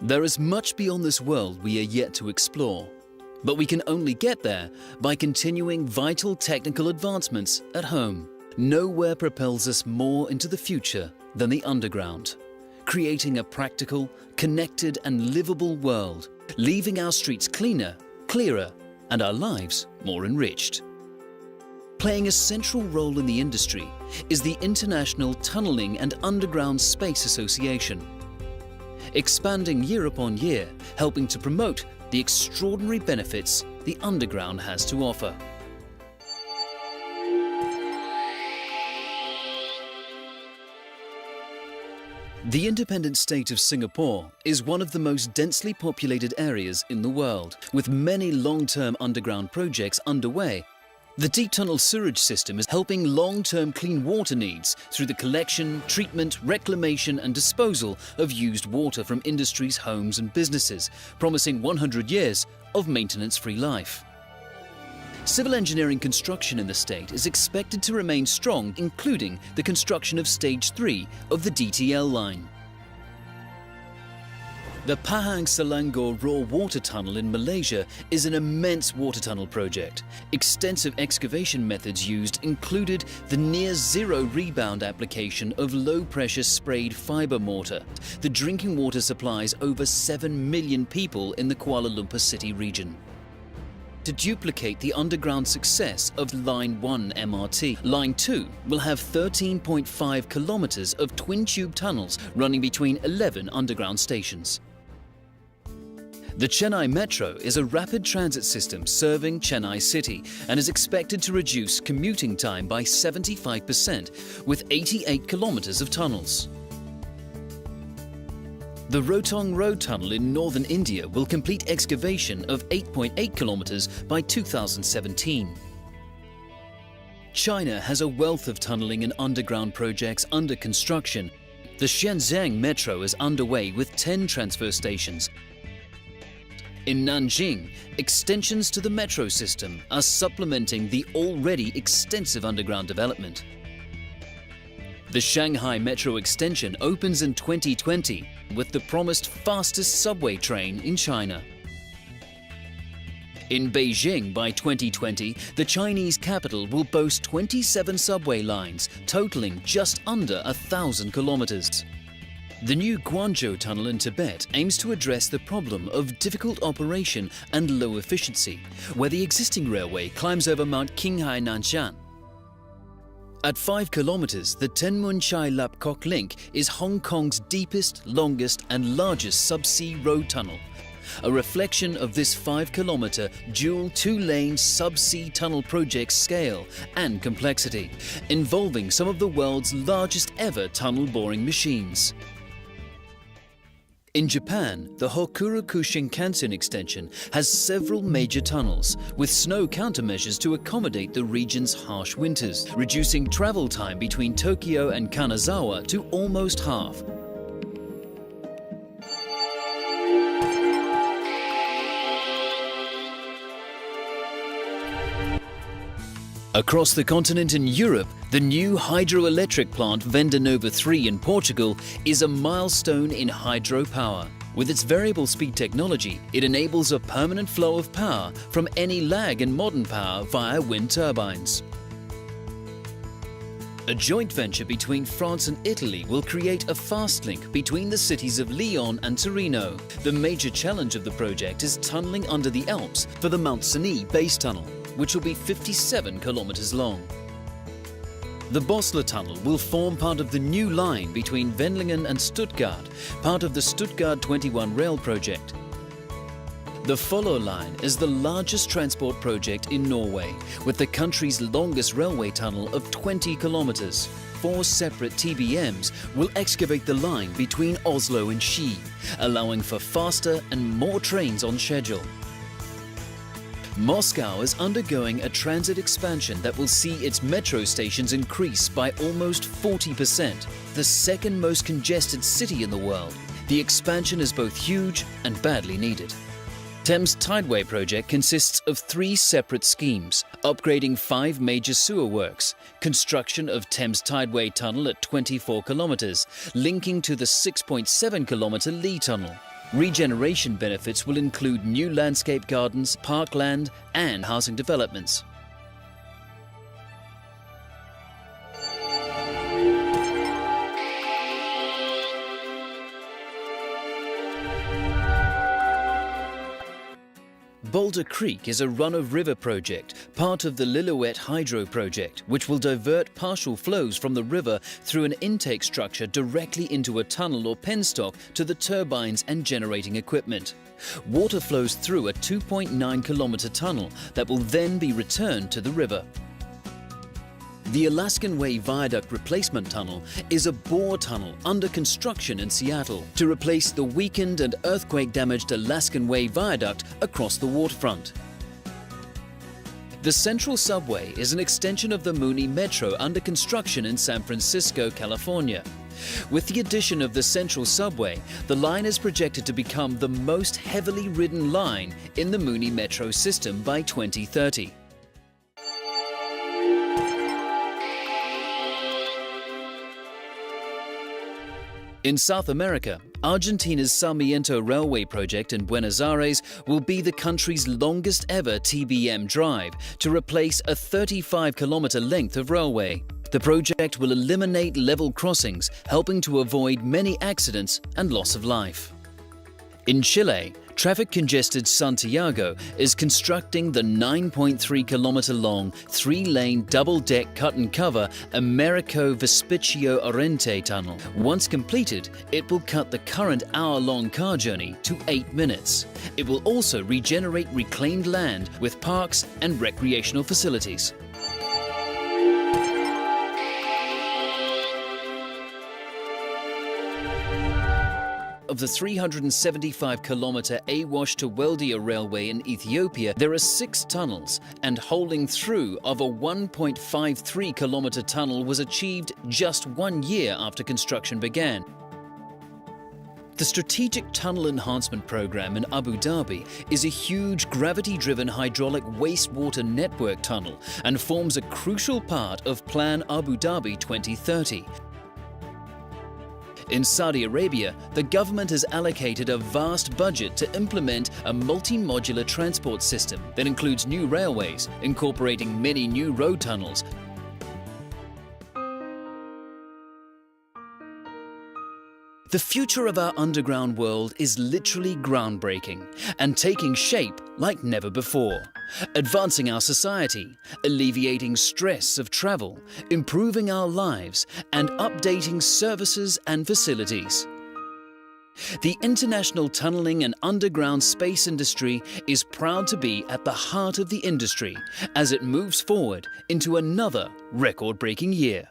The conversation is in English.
There is much beyond this world we are yet to explore, but we can only get there by continuing vital technical advancements at home. Nowhere propels us more into the future than the underground, creating a practical, connected and livable world, leaving our streets cleaner, clearer, and our lives more enriched. Playing a central role in the industry is the International Tunnelling and Underground Space Association, expanding year upon year, helping to promote the extraordinary benefits the underground has to offer. The independent state of Singapore is one of the most densely populated areas in the world, with many long-term underground projects underway. The deep tunnel sewerage system is helping long-term clean water needs through the collection, treatment, reclamation and disposal of used water from industries, homes and businesses, promising 100 years of maintenance-free life. Civil engineering construction in the state is expected to remain strong, including the construction of Stage 3 of the DTL line. The Pahang Selangor Raw Water Tunnel in Malaysia is an immense water tunnel project. Extensive excavation methods used included the near-zero rebound application of low-pressure sprayed fibre mortar. The drinking water supplies over 7 million people in the Kuala Lumpur city region. To duplicate the underground success of Line 1 MRT, Line 2 will have 13.5 kilometres of twin-tube tunnels running between 11 underground stations. The Chennai Metro is a rapid transit system serving Chennai City and is expected to reduce commuting time by 75% with 88 kilometres of tunnels. The Rotong Road Tunnel in northern India will complete excavation of 8.8 kilometres by 2017. China has a wealth of tunnelling and underground projects under construction. The Shenzhen Metro is underway with 10 transfer stations. In Nanjing, extensions to the metro system are supplementing the already extensive underground development. The Shanghai Metro extension opens in 2020 with the promised fastest subway train in China. In Beijing by 2020, the Chinese capital will boast 27 subway lines, totaling just under 1,000 kilometers. The new Guangzhou Tunnel in Tibet aims to address the problem of difficult operation and low efficiency, where the existing railway climbs over Mount Qinghai Nanshan. At 5 kilometers, the Tenmun Chai Lap Kok Link is Hong Kong's deepest, longest and largest subsea road tunnel, a reflection of this 5-kilometer dual 2-lane subsea tunnel project's scale and complexity, involving some of the world's largest ever tunnel boring machines. In Japan, the Hokuriku Shinkansen extension has several major tunnels, with snow countermeasures to accommodate the region's harsh winters, reducing travel time between Tokyo and Kanazawa to almost half. Across the continent in Europe, the new hydroelectric plant Vendanova 3 in Portugal is a milestone in hydropower. With its variable speed technology, it enables a permanent flow of power from any lag in modern power via wind turbines. A joint venture between France and Italy will create a fast link between the cities of Lyon and Torino. The major challenge of the project is tunnelling under the Alps for the Mount Cenis base tunnel, which will be 57 kilometers long. The Bosler Tunnel will form part of the new line between Wendlingen and Stuttgart, part of the Stuttgart 21 rail project. The Follo Line is the largest transport project in Norway, with the country's longest railway tunnel of 20 kilometers. 4 separate TBMs will excavate the line between Oslo and Ski, allowing for faster and more trains on schedule. Moscow is undergoing a transit expansion that will see its metro stations increase by almost 40%, the second most congested city in the world. The expansion is both huge and badly needed. Thames Tideway project consists of 3 separate schemes: upgrading 5 major sewer works, construction of Thames Tideway Tunnel at 24 kilometres, linking to the 6.7 kilometre Lee Tunnel, Regeneration benefits will include new landscape gardens, parkland and housing developments. Boulder Creek is a run-of-river project, part of the Lillooet Hydro project, which will divert partial flows from the river through an intake structure directly into a tunnel or penstock to the turbines and generating equipment. Water flows through a 2.9-kilometer tunnel that will then be returned to the river. The Alaskan Way Viaduct Replacement Tunnel is a bore tunnel under construction in Seattle to replace the weakened and earthquake-damaged Alaskan Way Viaduct across the waterfront. The Central Subway is an extension of the Muni Metro under construction in San Francisco, California. With the addition of the Central Subway, the line is projected to become the most heavily ridden line in the Muni Metro system by 2030. In South America, Argentina's Sarmiento Railway project in Buenos Aires will be the country's longest ever TBM drive to replace a 35-kilometer length of railway. The project will eliminate level crossings, helping to avoid many accidents and loss of life. In Chile, traffic-congested Santiago is constructing the 9.3-kilometer-long, 3-lane double-deck cut-and-cover Americo Vespuccio Oriente tunnel. Once completed, it will cut the current hour-long car journey to 8 minutes. It will also regenerate reclaimed land with parks and recreational facilities. Of the 375-kilometer Awash to Weldia railway in Ethiopia, there are 6 tunnels, and holing through of a 1.53-kilometer tunnel was achieved just 1 year after construction began. The Strategic Tunnel Enhancement Program in Abu Dhabi is a huge gravity-driven hydraulic wastewater network tunnel and forms a crucial part of Plan Abu Dhabi 2030. In Saudi Arabia, the government has allocated a vast budget to implement a multi-modular transport system that includes new railways, incorporating many new road tunnels. The future of our underground world is literally groundbreaking and taking shape like never before, advancing our society, alleviating stress of travel, improving our lives, and updating services and facilities. The international tunneling and underground space industry is proud to be at the heart of the industry as it moves forward into another record-breaking year.